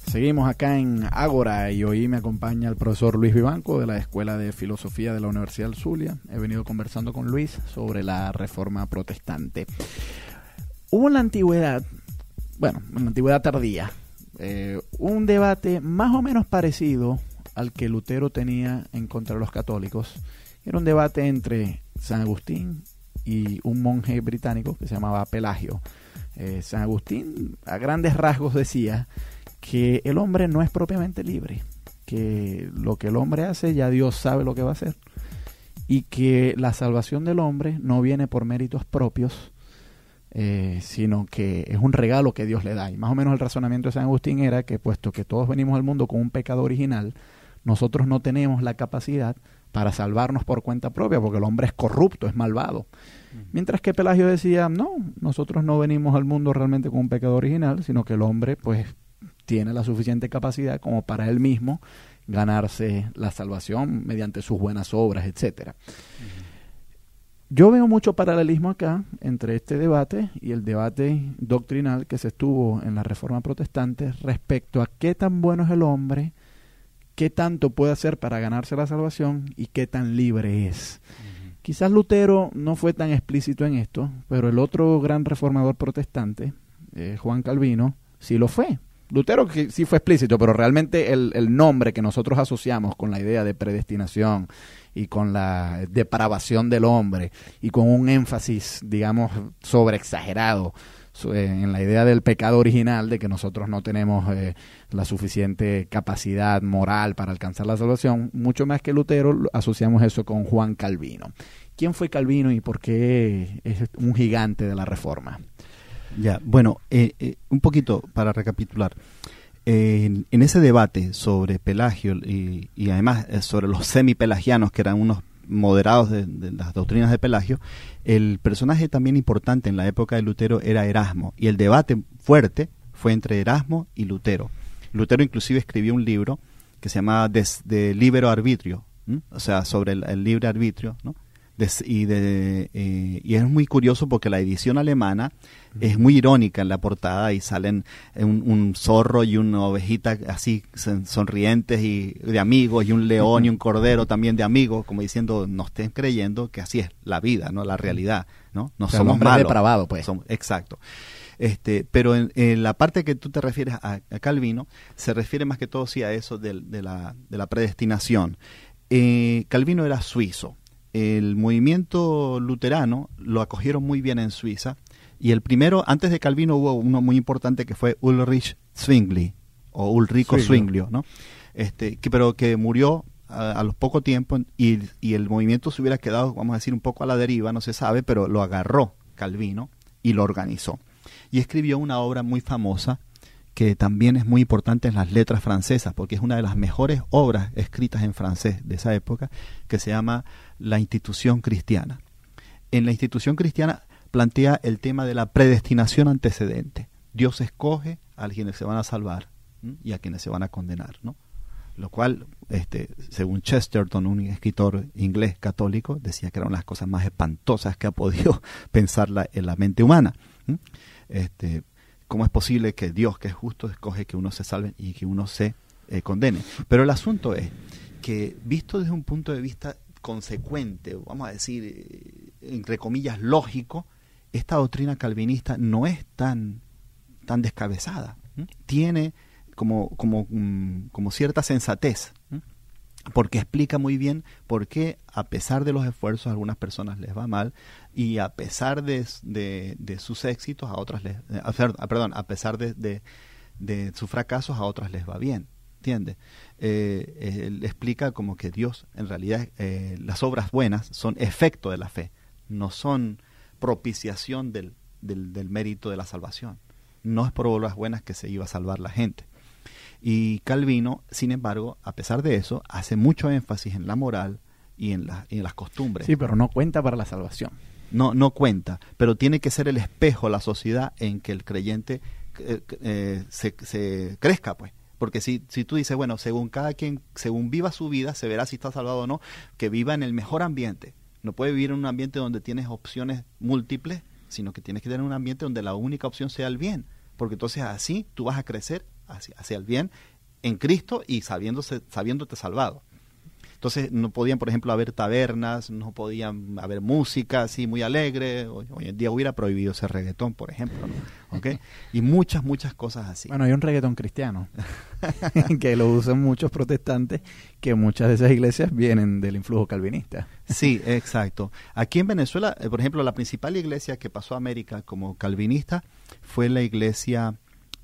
Seguimos acá en Ágora y hoy me acompaña el profesor Luis Vivanco de la Escuela de Filosofía de la Universidad del Zulia. He venido conversando con Luis sobre la Reforma Protestante. Hubo en la antigüedad, en la antigüedad tardía, un debate más o menos parecido al que Lutero tenía en contra de los católicos. Era un debate entre San Agustín y un monje británico que se llamaba Pelagio. San Agustín, a grandes rasgos, decía que el hombre no es propiamente libre, que lo que el hombre hace ya Dios sabe lo que va a hacer, y que la salvación del hombre no viene por méritos propios, sino que es un regalo que Dios le da. Y más o menos el razonamiento de San Agustín era que, puesto que todos venimos al mundo con un pecado original, nosotros no tenemos la capacidad para salvarnos por cuenta propia, porque el hombre es corrupto, es malvado. Mientras que Pelagio decía, no, nosotros no venimos al mundo realmente con un pecado original, sino que el hombre pues tiene la suficiente capacidad como para él mismo ganarse la salvación mediante sus buenas obras, etcétera. Yo veo mucho paralelismo acá entre este debate y el debate doctrinal que se estuvo en la Reforma Protestante respecto a qué tan bueno es el hombre, qué tanto puede hacer para ganarse la salvación y qué tan libre es. Quizás Lutero no fue tan explícito en esto, pero el otro gran reformador protestante, Juan Calvino, sí lo fue. Lutero sí fue explícito, pero realmente el nombre que nosotros asociamos con la idea de predestinación y con la depravación del hombre y con un énfasis, digamos, sobreexagerado en la idea del pecado original, de que nosotros no tenemos la suficiente capacidad moral para alcanzar la salvación, mucho más que Lutero asociamos eso con Juan Calvino. ¿Quién fue Calvino y por qué es un gigante de la Reforma? Ya, bueno, un poquito para recapitular. En ese debate sobre Pelagio y además sobre los semipelagianos, que eran unos moderados de las doctrinas de Pelagio, el personaje también importante en la época de Lutero era Erasmo, y el debate fuerte fue entre Erasmo y Lutero. Lutero inclusive escribió un libro que se llamaba De Libero Arbitrio, o sea, sobre el libre arbitrio, ¿no? Y es muy curioso porque la edición alemana es muy irónica en la portada y salen un zorro y una ovejita así sonrientes y de amigos, y un león y un cordero también de amigos, como diciendo, no estén creyendo que así es la vida, no la realidad, no somos malos, depravado, pues. Exacto. Pero en la parte que tú te refieres a Calvino, se refiere más que todo sí a eso de la predestinación. Calvino era suizo. El movimiento luterano lo acogieron muy bien en Suiza, y el primero, antes de Calvino, hubo uno muy importante que fue Ulrich Zwingli, o Ulrico Zwinglio, ¿no? Pero que murió a los poco tiempo, y el movimiento se hubiera quedado, vamos a decir, un poco a la deriva, no se sabe, pero lo agarró Calvino y lo organizó. Y escribió una obra muy famosa, que también es muy importante en las letras francesas, porque es una de las mejores obras escritas en francés de esa época, que se llama La Institución Cristiana. En la Institución Cristiana plantea el tema de la predestinación antecedente. Dios escoge a quienes se van a salvar, ¿sí? Y a quienes se van a condenar, ¿no? Lo cual, según Chesterton, un escritor inglés católico, decía que eran las cosas más espantosas que ha podido pensar en la mente humana, ¿sí? ¿Cómo es posible que Dios, que es justo, escoge que uno se salve y que uno se condene? Pero el asunto es que, visto desde un punto de vista consecuente, vamos a decir, entre comillas, lógico, esta doctrina calvinista no es tan descabezada. Tiene como cierta sensatez, porque explica muy bien por qué, a pesar de los esfuerzos, a algunas personas les va mal, y a pesar de sus éxitos, a otras a pesar de sus fracasos, a otras les va bien. ¿Entiendes? Él explica como que Dios, en realidad, las obras buenas son efecto de la fe, no son propiciación del mérito de la salvación. No es por obras buenas que se iba a salvar la gente. Y Calvino, sin embargo, a pesar de eso, hace mucho énfasis en la moral y en las costumbres. Sí, pero no cuenta para la salvación. No cuenta, pero tiene que ser el espejo, la sociedad en que el creyente se crezca, pues. Porque si tú dices, bueno, según cada quien, según viva su vida, se verá si está salvado o no, que viva en el mejor ambiente. No puede vivir en un ambiente donde tienes opciones múltiples, sino que tienes que tener un ambiente donde la única opción sea el bien. porque entonces así tú vas a crecer hacia el bien en Cristo y sabiéndote salvado. Entonces no podían, por ejemplo, haber tabernas, no podían haber música así muy alegre. Hoy en día hubiera prohibido ese reggaetón, por ejemplo, ¿no? ¿Okay? Y muchas cosas así. Bueno, hay un reggaetón cristiano que lo usan muchos protestantes, que muchas de esas iglesias vienen del influjo calvinista. Sí, exacto. Aquí en Venezuela, por ejemplo, la principal iglesia que pasó a América como calvinista fue la iglesia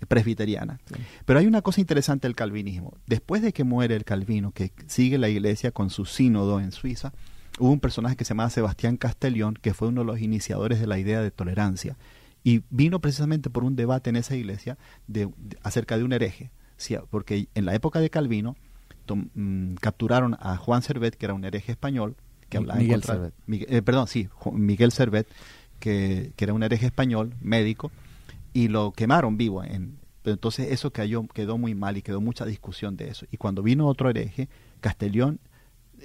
presbiteriana. Sí. Pero hay una cosa interesante del calvinismo. Después de que muere el Calvino, que sigue la iglesia con su sínodo en Suiza, hubo un personaje que se llamaba Sebastián Castellón, que fue uno de los iniciadores de la idea de tolerancia. Y vino precisamente por un debate en esa iglesia acerca de un hereje. Sí, porque en la época de Calvino capturaron a Juan Servet, que era un hereje español, que hablaba Miguel Servet. Miguel Servet, que era un hereje español, médico, y lo quemaron vivo. Pero entonces eso quedó muy mal y quedó mucha discusión de eso. Y cuando vino otro hereje, Castellón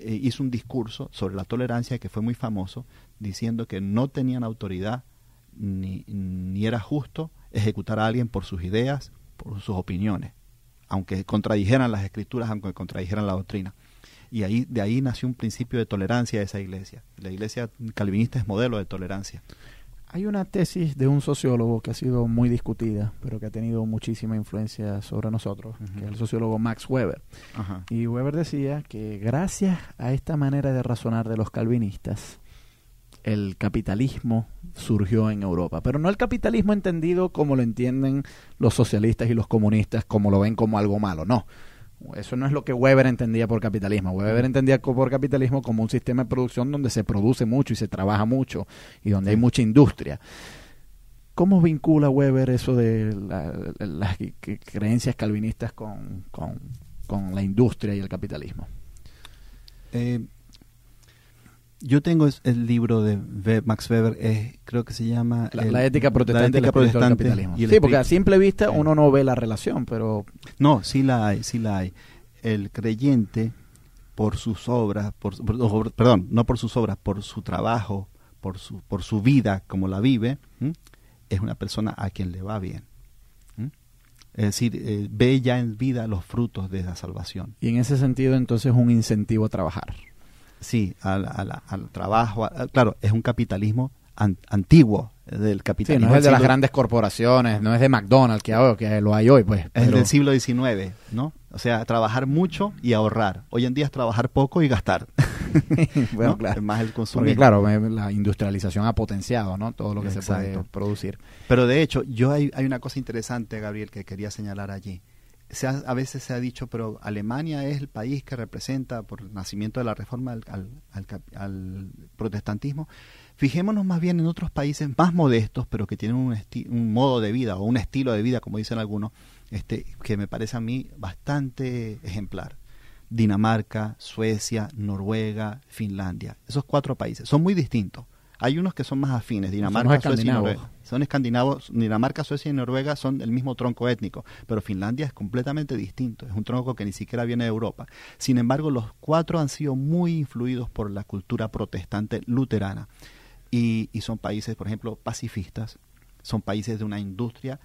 hizo un discurso sobre la tolerancia que fue muy famoso, diciendo que no tenían autoridad ni era justo ejecutar a alguien por sus ideas, por sus opiniones, aunque contradijeran las escrituras, aunque contradijeran la doctrina. Y de ahí nació un principio de tolerancia de esa iglesia. La iglesia calvinista es modelo de tolerancia. Hay una tesis de un sociólogo que ha sido muy discutida, pero que ha tenido muchísima influencia sobre nosotros, que es el sociólogo Max Weber. Y Weber decía que gracias a esta manera de razonar de los calvinistas, el capitalismo surgió en Europa. Pero no el capitalismo entendido como lo entienden los socialistas y los comunistas, como lo ven como algo malo, no. Eso no es lo que Weber entendía por capitalismo. Weber entendía por capitalismo como un sistema de producción donde se produce mucho y se trabaja mucho y donde hay mucha industria. ¿Cómo vincula Weber eso de las creencias calvinistas con la industria y el capitalismo? Yo tengo el libro de Max Weber, creo que se llama La ética protestante y el capitalismo. Sí, porque a simple vista uno no ve la relación, pero... No, sí la hay. El creyente, por sus obras, no por sus obras, por su trabajo, por su vida como la vive, es una persona a quien le va bien. Es decir, ve ya en vida los frutos de la salvación. Y en ese sentido, entonces, un incentivo a trabajar. Sí, al trabajo. Claro, es un capitalismo antiguo, del capitalismo. Sí, no es de las grandes corporaciones, no es de McDonald's que lo hay hoy, pues. Es del siglo XIX, ¿no? O sea, trabajar mucho y ahorrar. Hoy en día es trabajar poco y gastar. Bueno, ¿no? claro. Es más el consumo. Porque claro, la industrialización ha potenciado, ¿no? Todo lo que se puede producir. Pero de hecho, hay una cosa interesante, Gabriel, que quería señalar allí. A veces se ha dicho, pero Alemania es el país que representa por el nacimiento de la reforma al protestantismo. Fijémonos más bien en otros países más modestos, pero que tienen un modo de vida o un estilo de vida, como dicen algunos, que me parece a mí bastante ejemplar. Dinamarca, Suecia, Noruega, Finlandia. Esos 4 países son muy distintos. Hay unos que son más afines, Dinamarca, Suecia y Noruega. Son escandinavos, Dinamarca, Suecia y Noruega son del mismo tronco étnico, pero Finlandia es completamente distinto, es un tronco que ni siquiera viene de Europa. Sin embargo, los 4 han sido muy influidos por la cultura protestante luterana y son países, por ejemplo, pacifistas, son países de una industria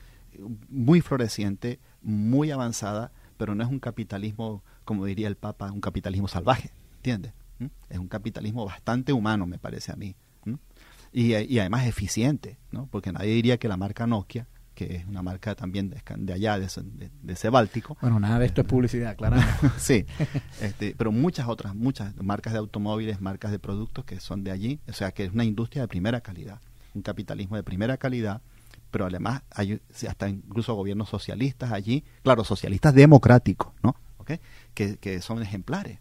muy floreciente, muy avanzada, pero no es un capitalismo, como diría el Papa, un capitalismo salvaje, ¿entiendes? Es un capitalismo bastante humano, me parece a mí. Y además eficiente, ¿no? Porque nadie diría que la marca Nokia, que es una marca también de allá, de ese Báltico. Bueno, nada de esto es publicidad, claro. Sí, pero muchas marcas de automóviles, marcas de productos que son de allí, o sea que es una industria de primera calidad, un capitalismo de primera calidad, pero además hay hasta incluso gobiernos socialistas allí, claro, socialistas democráticos, ¿no? ¿Okay? Que son ejemplares.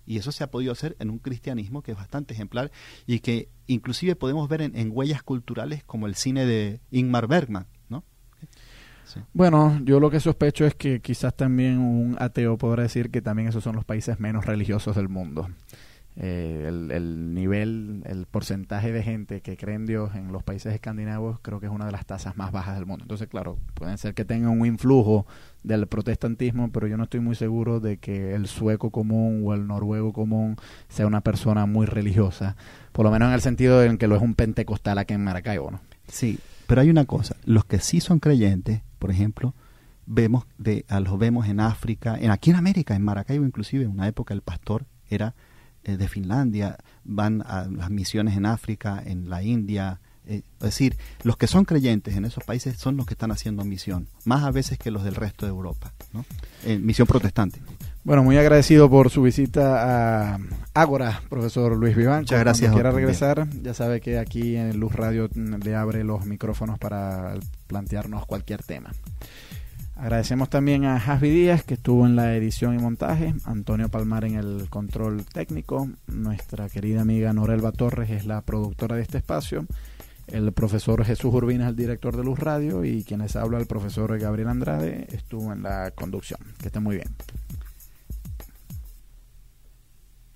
Y eso se ha podido hacer en un cristianismo que es bastante ejemplar y que inclusive podemos ver en huellas culturales como el cine de Ingmar Bergman, ¿no? Sí. Bueno, yo lo que sospecho es que quizás también un ateo podrá decir que también esos son los países menos religiosos del mundo. El porcentaje de gente que cree en Dios en los países escandinavos creo que es una de las tasas más bajas del mundo. Entonces, claro, pueden ser que tengan un influjo del protestantismo, pero yo no estoy muy seguro de que el sueco común o el noruego común sea una persona muy religiosa, por lo menos en el sentido en que lo es un pentecostal aquí en Maracaibo, ¿no? Sí, pero hay una cosa, los que sí son creyentes por ejemplo, los vemos en África, aquí en América, en Maracaibo inclusive, en una época el pastor era de Finlandia, van a las misiones en África, en la India, es decir, los que son creyentes en esos países son los que están haciendo misión, más a veces que los del resto de Europa, ¿no? Misión protestante. Bueno, muy agradecido por su visita a Ágora, profesor Luis Vivanco. Muchas gracias. Cuando quiera regresar, ya sabe que aquí en Luz Radio le abre los micrófonos para plantearnos cualquier tema. Agradecemos también a Jasby Díaz, que estuvo en la edición y montaje, Antonio Palmar en el control técnico, nuestra querida amiga Norelba Torres es la productora de este espacio, el profesor Jesús Urbina es el director de Luz Radio y quien les habla, el profesor Gabriel Andrade, estuvo en la conducción. Que estén muy bien.